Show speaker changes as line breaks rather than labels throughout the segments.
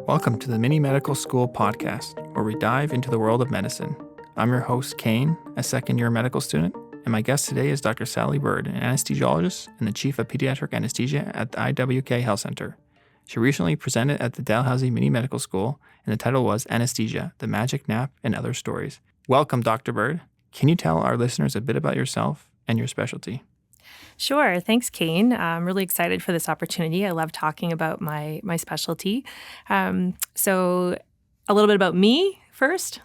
Welcome to the Mini Medical School podcast, where we dive into the world of medicine. I'm your host, Kane, a second-year medical student, and my guest today is Dr. Sally Bird, an anesthesiologist and the chief of Pediatric Anesthesia at the IWK Health Center. She recently presented at the Dalhousie Mini Medical School, and the title was Anesthesia, the Magic Nap and Other Stories. Welcome, Dr. Bird. Can you tell our listeners a bit about yourself and your specialty?
Sure. Thanks, Kane. I'm really excited for this opportunity. I love talking about my specialty. So a little bit about me first.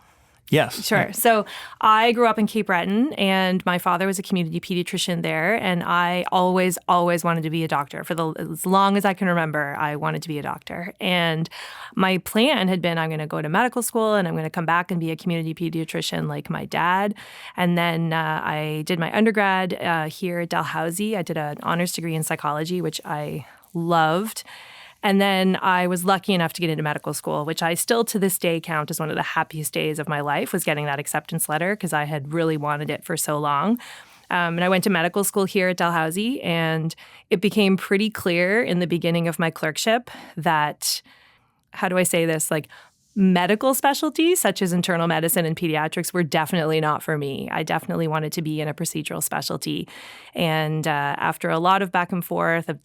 Yes.
Sure. So I grew up in Cape Breton, and my father was a community pediatrician there, and I always wanted to be a doctor. As long as I can remember, I wanted to be a doctor. And my plan had been, I'm going to go to medical school, and I'm going to come back and be a community pediatrician like my dad. And then I did my undergrad here at Dalhousie. I did an honors degree in psychology, which I loved. And then I was lucky enough to get into medical school, which I still to this day count as one of the happiest days of my life, was getting that acceptance letter because I had really wanted it for so long. And I went to medical school here at Dalhousie, and it became pretty clear in the beginning of my clerkship that, how do I say this, medical specialties such as internal medicine and pediatrics were definitely not for me. I definitely wanted to be in a procedural specialty. And after a lot of back and forth of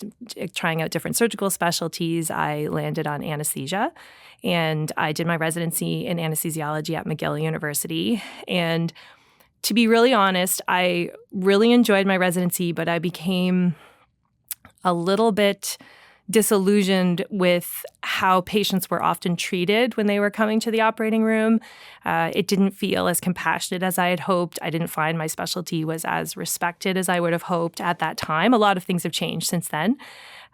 trying out different surgical specialties, I landed on anesthesia. And I did my residency in anesthesiology at McGill University. And to be really honest, I really enjoyed my residency, but I became a little bit disillusioned with how patients were often treated when they were coming to the operating room. It didn't feel as compassionate as I had hoped. I didn't find my specialty was as respected as I would have hoped at that time. A lot of things have changed since then.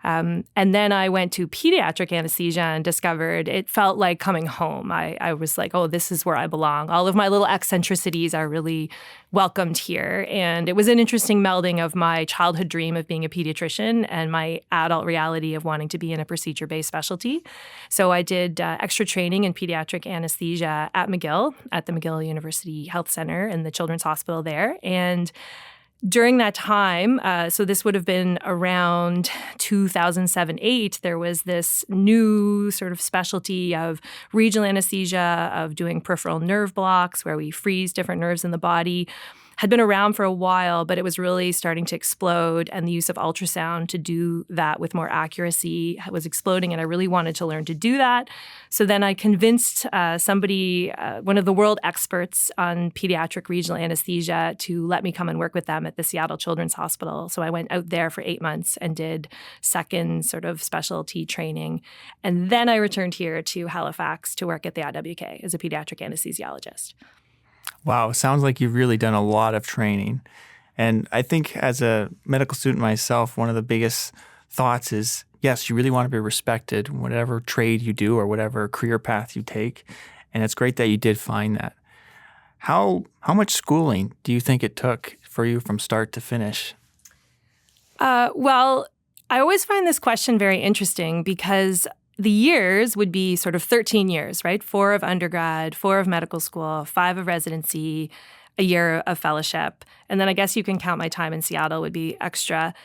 And then I went to pediatric anesthesia and discovered it felt like coming home. I was like, oh, this is where I belong. All of my little eccentricities are really welcomed here. And it was an interesting melding of my childhood dream of being a pediatrician and my adult reality of wanting to be in a procedure-based specialty. So I did extra training in pediatric anesthesia at McGill, at the McGill University Health Center and the Children's Hospital there. And during that time, so this would have been around 2007-8, there was this new sort of specialty of regional anesthesia, of doing peripheral nerve blocks where we freeze different nerves in the body. Had been around for a while, but it was really starting to explode, and the use of ultrasound to do that with more accuracy was exploding, and I really wanted to learn to do that. So then I convinced somebody, one of the world experts on pediatric regional anesthesia, to let me come and work with them at the Seattle Children's Hospital. So I went out there for 8 months and did second sort of specialty training. And then I returned here to Halifax to work at the IWK as a pediatric anesthesiologist.
Wow, sounds like you've really done a lot of training. And I think as a medical student myself, one of the biggest thoughts is, yes, you really want to be respected, whatever trade you do or whatever career path you take. And it's great that you did find that. How much schooling do you think it took for you from start to finish?
Well, I always find this question very interesting because the years would be sort of 13 years, right? 4 of undergrad, 4 of medical school, 5 of residency, a year of fellowship. And then I guess you can count my time in Seattle would be extra.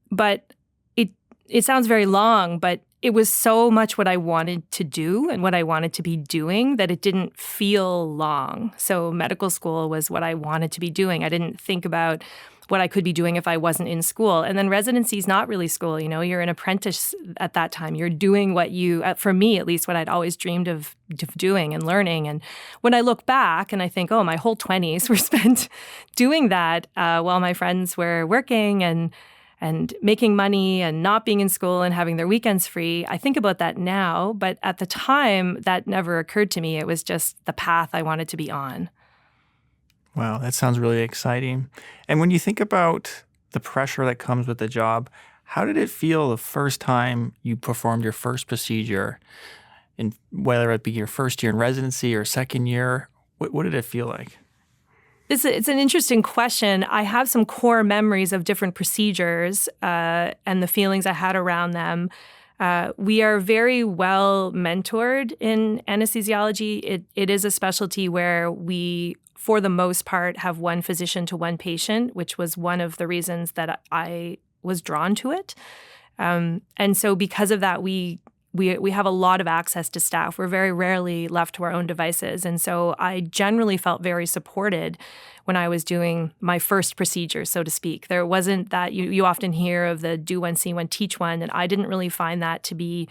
But it sounds very long, but it was so much what I wanted to do and what I wanted to be doing that it didn't feel long. So medical school was what I wanted to be doing. I didn't think about what I could be doing if I wasn't in school. And then residency is not really school. You're an apprentice at that time. You're doing what you, for me at least, what I'd always dreamed of doing and learning. And when I look back and I think, oh, my whole 20s were spent doing that while my friends were working and making money and not being in school and having their weekends free. I think about that now, but at the time, that never occurred to me. It was just the path I wanted to be on.
Wow, that sounds really exciting. And when you think about the pressure that comes with the job, how did it feel the first time you performed your first procedure, and whether it be your first year in residency or second year? What did it feel like?
It's an interesting question. I have some core memories of different procedures and the feelings I had around them. We are very well mentored in anesthesiology. It is a specialty where we, for the most part, have one physician to one patient, which was one of the reasons that I was drawn to it. And so because of that, we we have a lot of access to staff. We're very rarely left to our own devices. And so I generally felt very supported when I was doing my first procedure, so to speak. There wasn't that you often hear of the do one, see one, teach one, and I didn't really find that to be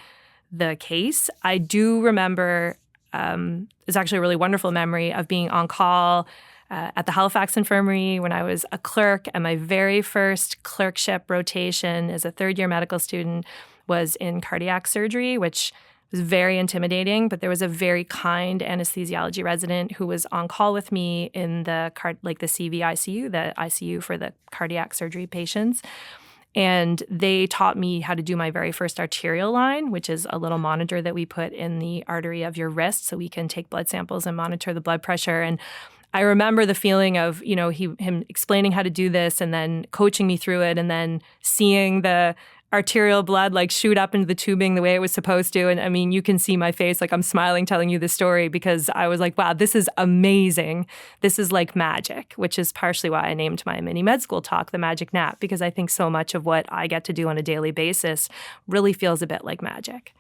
the case. I do remember, it's actually a really wonderful memory of being on call at the Halifax Infirmary when I was a clerk, and my very first clerkship rotation as a third-year medical student was in cardiac surgery, which was very intimidating, but there was a very kind anesthesiology resident who was on call with me in the CV ICU, the ICU for the cardiac surgery patients. And they taught me how to do my very first arterial line, which is a little monitor that we put in the artery of your wrist so we can take blood samples and monitor the blood pressure. And I remember the feeling of, him explaining how to do this and then coaching me through it and then seeing the arterial blood shoot up into the tubing the way it was supposed to. And I mean, you can see my face, I'm smiling telling you this story because I was like, wow, this is amazing. This is like magic, which is partially why I named my mini med school talk the Magic Nap, because I think so much of what I get to do on a daily basis really feels a bit like magic.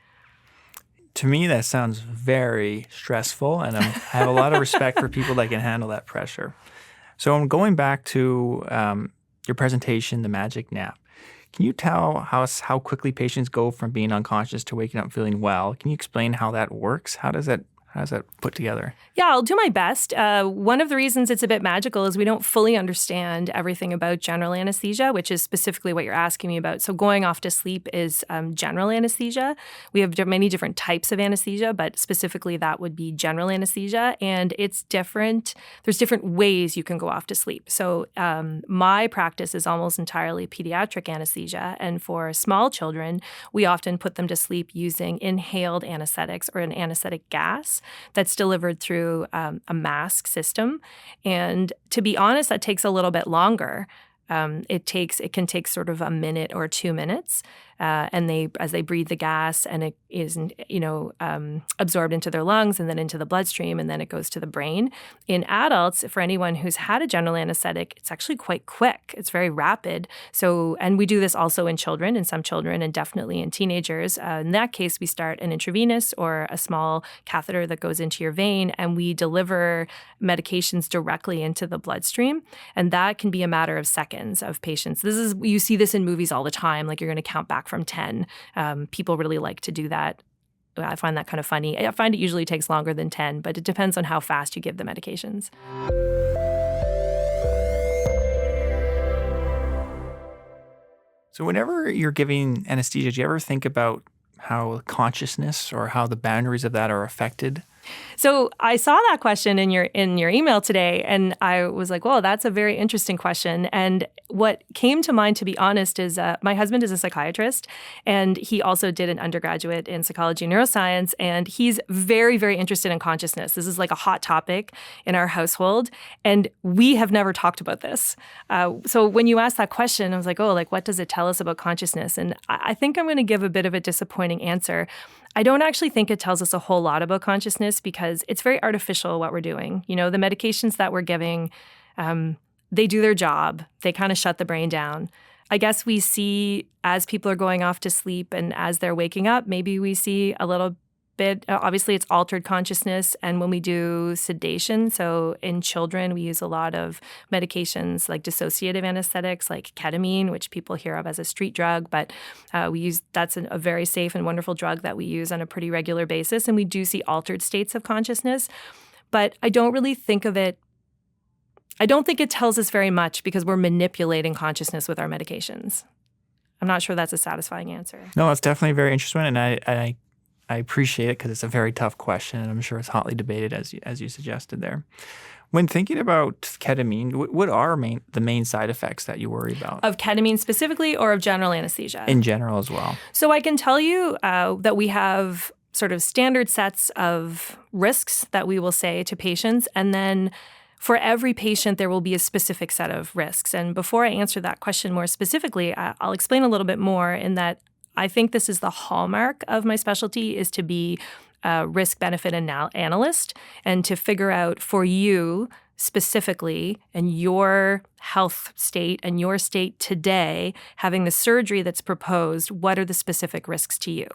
To me, that sounds very stressful, and I have a lot of respect for people that can handle that pressure. So I'm going back to your presentation, the Magic Nap. Can you tell how quickly patients go from being unconscious to waking up feeling well? Can you explain how that works? How does that put together?
Yeah, I'll do my best. One of the reasons it's a bit magical is we don't fully understand everything about general anesthesia, which is specifically what you're asking me about. So going off to sleep is general anesthesia. We have many different types of anesthesia, but specifically that would be general anesthesia. And it's different. There's different ways you can go off to sleep. So my practice is almost entirely pediatric anesthesia. And for small children, we often put them to sleep using inhaled anesthetics or an anesthetic gas that's delivered through a mask system. And to be honest, that takes a little bit longer. It can take sort of a minute or 2 minutes, and as they breathe the gas, and it is absorbed into their lungs and then into the bloodstream, and then it goes to the brain. In adults, for anyone who's had a general anesthetic, it's actually quite quick. It's very rapid. So, and we do this also in children, in some children, and definitely in teenagers. In that case, we start an intravenous or a small catheter that goes into your vein, and we deliver medications directly into the bloodstream, and that can be a matter of seconds of patients. You see this in movies all the time, like you're going to count back from 10. People really like to do that. I find that kind of funny. I find it usually takes longer than 10, but it depends on how fast you give the medications.
So whenever you're giving anesthesia, do you ever think about how consciousness or how the boundaries of that are affected?
So I saw that question in your email today, and I was like, "Well, that's a very interesting question." And what came to mind, to be honest, is my husband is a psychiatrist, and he also did an undergraduate in psychology and neuroscience, and he's very, very interested in consciousness. This is like a hot topic in our household, and we have never talked about this. So when you asked that question, I was like, "Oh, what does it tell us about consciousness?" And I think I'm going to give a bit of a disappointing answer. I don't actually think it tells us a whole lot about consciousness because it's very artificial what we're doing. The medications that we're giving, they do their job. They kind of shut the brain down. I guess we see as people are going off to sleep and as they're waking up, maybe we see a little bit, obviously it's altered consciousness. And when we do sedation, so in children, we use a lot of medications like dissociative anesthetics, like ketamine, which people hear of as a street drug, but that's a very safe and wonderful drug that we use on a pretty regular basis. And we do see altered states of consciousness, but I don't really think of it. I don't think it tells us very much because we're manipulating consciousness with our medications. I'm not sure that's a satisfying answer.
No, it's definitely very interesting, and I appreciate it because it's a very tough question, and I'm sure it's hotly debated as you suggested there. When thinking about ketamine, what are the main side effects that you worry about?
Of ketamine specifically or of general anesthesia?
In general as well.
So I can tell you that we have sort of standard sets of risks that we will say to patients, and then for every patient, there will be a specific set of risks. And before I answer that question more specifically, I'll explain a little bit more in that I think this is the hallmark of my specialty, is to be a risk-benefit analyst and to figure out for you specifically and your health state and your state today, having the surgery that's proposed, what are the specific risks to you?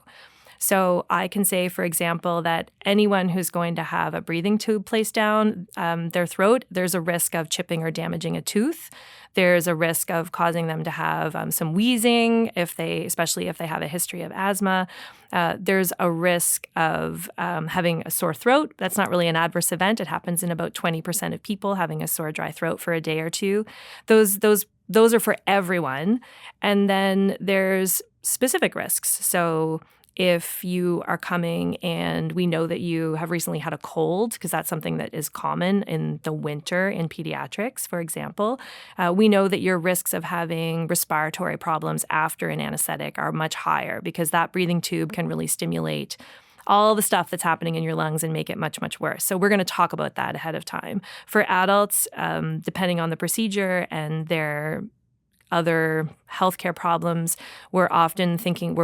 So I can say, for example, that anyone who's going to have a breathing tube placed down their throat, there's a risk of chipping or damaging a tooth. There's a risk of causing them to have some wheezing, especially if they have a history of asthma. There's a risk of having a sore throat. That's not really an adverse event. It happens in about 20% of people having a sore, dry throat for a day or two. Those are for everyone. And then there's specific risks. So if you are coming and we know that you have recently had a cold, because that's something that is common in the winter in pediatrics, for example, we know that your risks of having respiratory problems after an anesthetic are much higher because that breathing tube can really stimulate all the stuff that's happening in your lungs and make it much, much worse. So we're going to talk about that ahead of time. For adults, depending on the procedure and their other healthcare problems, we're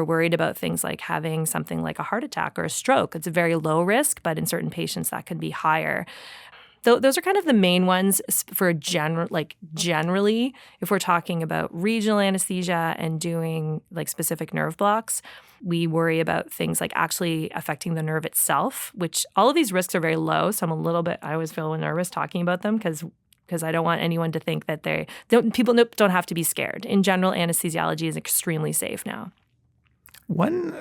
worried about things like having something like a heart attack or a stroke. It's a very low risk, but in certain patients that can be higher. Those are kind of the main ones for generally, if we're talking about regional anesthesia and doing like specific nerve blocks, we worry about things like actually affecting the nerve itself, which all of these risks are very low. So I always feel nervous talking about them because I don't want anyone to think that people don't have to be scared. In general, anesthesiology is extremely safe now.
One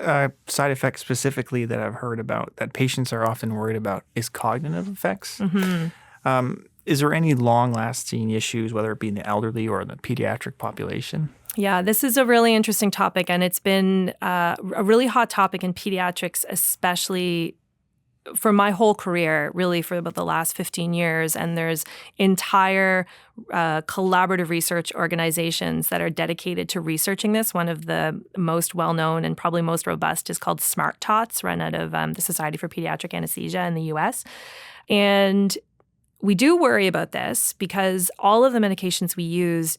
side effect specifically that I've heard about that patients are often worried about is cognitive effects. Mm-hmm. Is there any long-lasting issues, whether it be in the elderly or in the pediatric population?
Yeah, this is a really interesting topic, and it's been a really hot topic in pediatrics, especially for my whole career, really for about the last 15 years. And there's entire collaborative research organizations that are dedicated to researching this. One of the most well-known and probably most robust is called SMART TOTS, run out of the Society for Pediatric Anesthesia in the U.S. And we do worry about this because all of the medications we use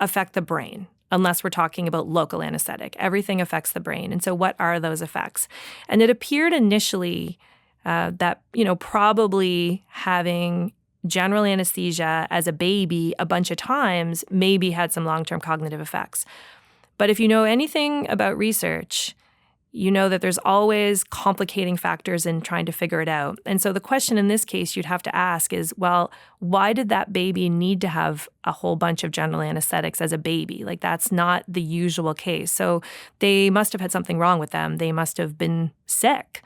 affect the brain. Unless we're talking about local anesthetic. Everything affects the brain. And so what are those effects? And it appeared initially that, probably having general anesthesia as a baby a bunch of times maybe had some long-term cognitive effects. But if you know anything about research, you know that there's always complicating factors in trying to figure it out. And so the question in this case you'd have to ask is, well, why did that baby need to have a whole bunch of general anesthetics as a baby? Like, that's not the usual case. So they must have had something wrong with them. They must have been sick.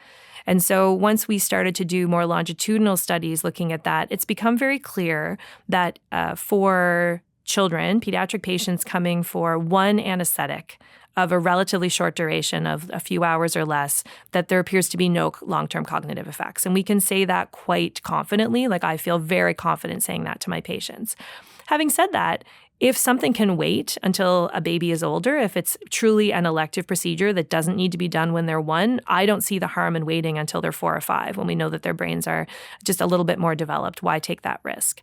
And so once we started to do more longitudinal studies looking at that, it's become very clear that for children, pediatric patients coming for one anesthetic of a relatively short duration of a few hours or less, that there appears to be no long-term cognitive effects. And we can say that quite confidently. Like, I feel very confident saying that to my patients. Having said that, if something can wait until a baby is older, if it's truly an elective procedure that doesn't need to be done when they're 1, I don't see the harm in waiting until they're 4 or 5 when we know that their brains are just a little bit more developed. Why take that risk?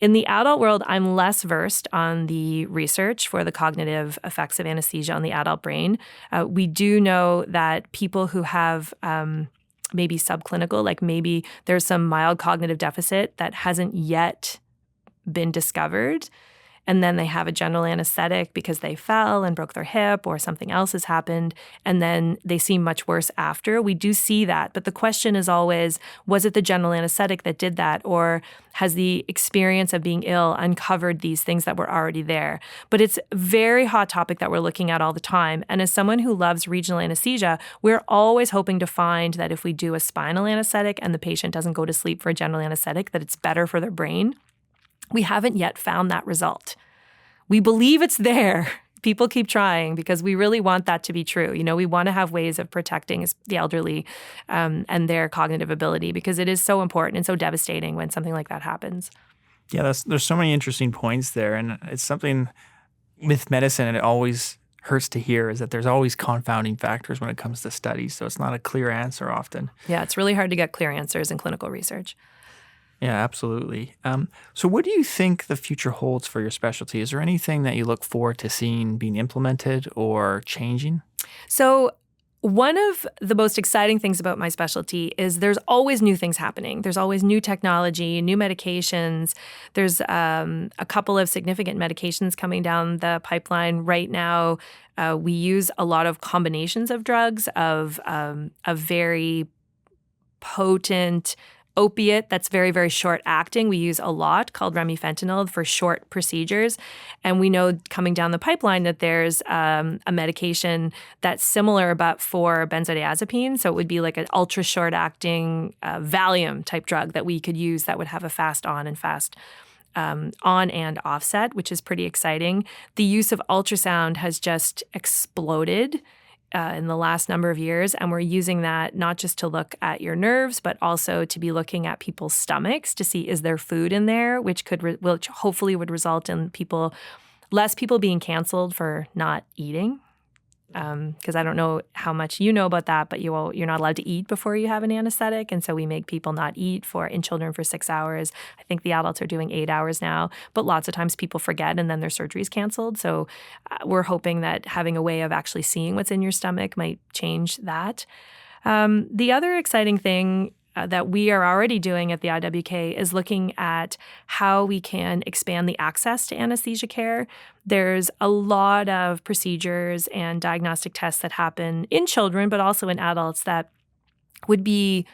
In the adult world, I'm less versed on the research for the cognitive effects of anesthesia on the adult brain. We do know that people who have maybe subclinical, like maybe there's some mild cognitive deficit that hasn't yet been discovered, and then they have a general anesthetic because they fell and broke their hip or something else has happened, and then they seem much worse after. We do see that, but the question is always, was it the general anesthetic that did that, or has the experience of being ill uncovered these things that were already there? But it's a very hot topic that we're looking at all the time, and as someone who loves regional anesthesia, we're always hoping to find that if we do a spinal anesthetic and the patient doesn't go to sleep for a general anesthetic, that it's better for their brain. We haven't yet found that result. We believe it's there. People keep trying because we really want that to be true. We want to have ways of protecting the elderly and their cognitive ability because it is so important and so devastating when something like that happens.
Yeah, there's so many interesting points there. And it's something with medicine, and it always hurts to hear, is that there's always confounding factors when it comes to studies. So it's not a clear answer often.
Yeah, it's really hard to get clear answers in clinical research.
Yeah, absolutely. So what do you think the future holds for your specialty? Is there anything that you look forward to seeing being implemented or changing?
So One of the most exciting things about my specialty is there's always new things happening. There's always new technology, new medications. There's a couple of significant medications coming down the pipeline right now. We use a lot of combinations of drugs, of a very potent opiate that's very, very short acting. We use a lot called remifentanil for short procedures. And we know coming down the pipeline that there's a medication that's similar but for benzodiazepine. So it would be like an ultra short acting Valium type drug that we could use that would have a fast on and fast on and offset, which is pretty exciting. The use of ultrasound has just exploded in the last number of years, and we're using that not just to look at your nerves, but also to be looking at people's stomachs to see is there food in there, which which hopefully would result in less people being canceled for not eating. Because I don't know how much you know about that, but you're not allowed to eat before you have an anesthetic, and so we make people not eat in children for 6 hours. I think the adults are doing 8 hours now, but lots of times people forget, and then their surgery is canceled. So we're hoping that having a way of actually seeing what's in your stomach might change that. The other exciting thing that we are already doing at the IWK is looking at how we can expand the access to anesthesia care. There's a lot of procedures and diagnostic tests that happen in children, but also in adults that would be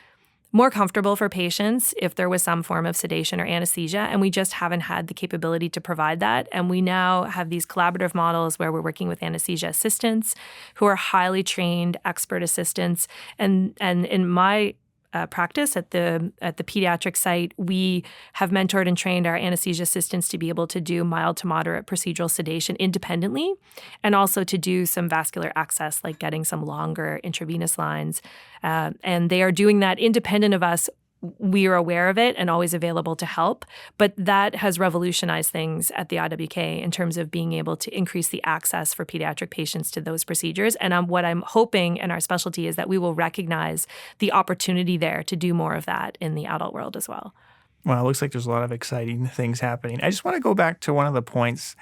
more comfortable for patients if there was some form of sedation or anesthesia, and we just haven't had the capability to provide that. And we now have these collaborative models where we're working with anesthesia assistants who are highly trained expert assistants. And in my practice at the pediatric site, we have mentored and trained our anesthesia assistants to be able to do mild to moderate procedural sedation independently, and also to do some vascular access, like getting some longer intravenous lines. And they are doing that independent of us. We are aware of it and always available to help, but that has revolutionized things at the IWK in terms of being able to increase the access for pediatric patients to those procedures. And what I'm hoping in our specialty is that we will recognize the opportunity there to do more of that in the adult world as well.
Well, it looks like there's a lot of exciting things happening. I just want to go back to one of the points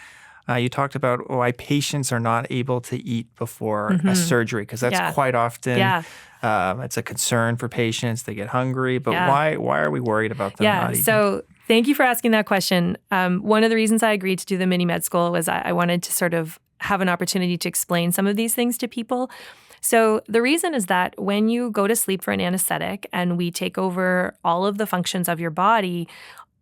you talked about why patients are not able to eat before a surgery, because that's quite often it's a concern for patients. They get hungry, but why are we worried about them not eating?
So thank you for asking that question. One of the reasons I agreed to do the mini med school was I wanted to sort of have an opportunity to explain some of these things to people. So the reason is that when you go to sleep for an anesthetic and we take over all of the functions of your body,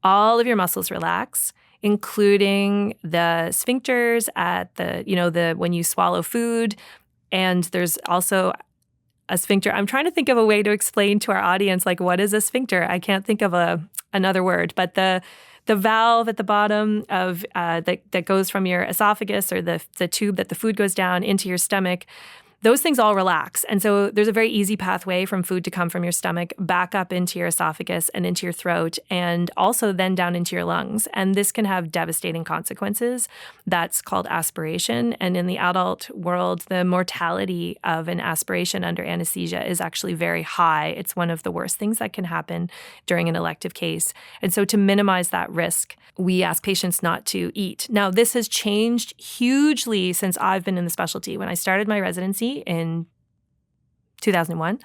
all of your muscles relax, including the sphincters at when you swallow food. And there's also a sphincter. I'm trying to think of a way to explain to our audience, like, what is a sphincter? I can't think of another word, but the valve at the bottom of that goes from your esophagus, or the tube that the food goes down into your stomach, those things all relax. And so there's a very easy pathway from food to come from your stomach back up into your esophagus and into your throat, and also then down into your lungs. And this can have devastating consequences. That's called aspiration. And in the adult world, the mortality of an aspiration under anesthesia is actually very high. It's one of the worst things that can happen during an elective case. And so to minimize that risk, we ask patients not to eat. Now, this has changed hugely since I've been in the specialty. When I started my residency in 2001,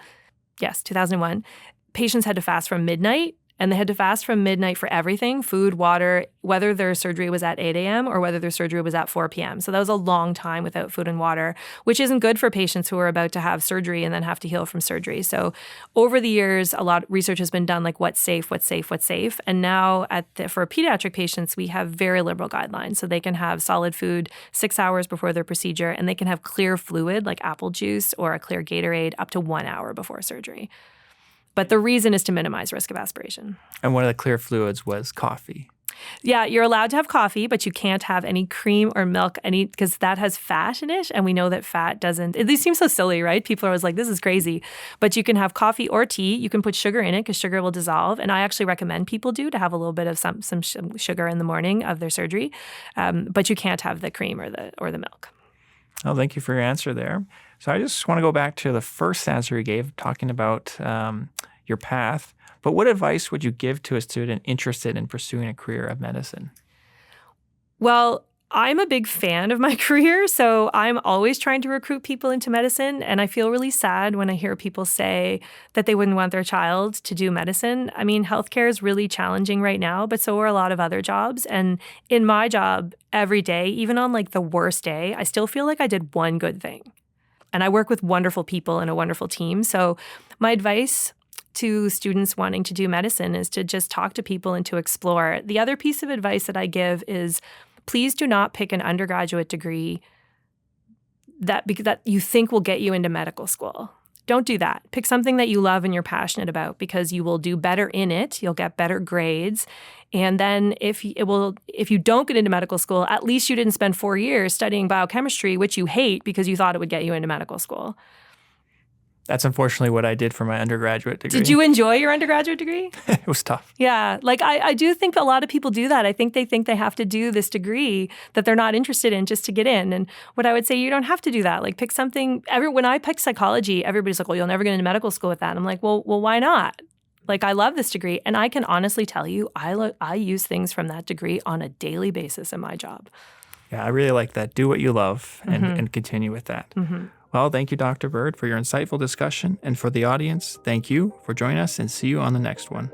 patients had to fast from midnight, and they had to fast from midnight for everything, food, water, whether their surgery was at 8 a.m. or whether their surgery was at 4 p.m. So that was a long time without food and water, which isn't good for patients who are about to have surgery and then have to heal from surgery. So over the years, a lot of research has been done, like what's safe. And now for pediatric patients, we have very liberal guidelines. So they can have solid food 6 hours before their procedure, and they can have clear fluid like apple juice or a clear Gatorade up to 1 hour before surgery. But the reason is to minimize risk of aspiration.
And one of the clear fluids was coffee.
Yeah, you're allowed to have coffee, but you can't have any cream or milk, because that has fat in it. And we know that fat doesn't. These seem so silly, right? People are always like, this is crazy. But you can have coffee or tea. You can put sugar in it because sugar will dissolve. And I actually recommend people to have a little bit of some sugar in the morning of their surgery. But you can't have the cream or the milk.
Oh, thank you for your answer there. So I just want to go back to the first answer you gave, talking about your path. But what advice would you give to a student interested in pursuing a career of medicine?
Well, I'm a big fan of my career, so I'm always trying to recruit people into medicine. And I feel really sad when I hear people say that they wouldn't want their child to do medicine. I mean, healthcare is really challenging right now, but so are a lot of other jobs. And in my job, every day, even on like the worst day, I still feel like I did one good thing. And I work with wonderful people and a wonderful team. So my advice to students wanting to do medicine is to just talk to people and to explore. The other piece of advice that I give is please do not pick an undergraduate degree that you think will get you into medical school. Don't do that. Pick something that you love and you're passionate about because you will do better in it. You'll get better grades. And then if you don't get into medical school, at least you didn't spend 4 years studying biochemistry, which you hate because you thought it would get you into medical school.
That's unfortunately what I did for my undergraduate degree.
Did you enjoy your undergraduate degree?
It was tough.
Yeah. Like I do think a lot of people do that. I think they have to do this degree that they're not interested in just to get in. And what I would say, you don't have to do that. Like pick something. When I picked psychology, everybody's like, well, you'll never get into medical school with that. And I'm like, well, why not? Like I love this degree. And I can honestly tell you, I use things from that degree on a daily basis in my job.
Yeah, I really like that. Do what you love and continue with that.
Mm-hmm.
Well, thank you, Dr. Bird, for your insightful discussion. And for the audience, thank you for joining us and see you on the next one.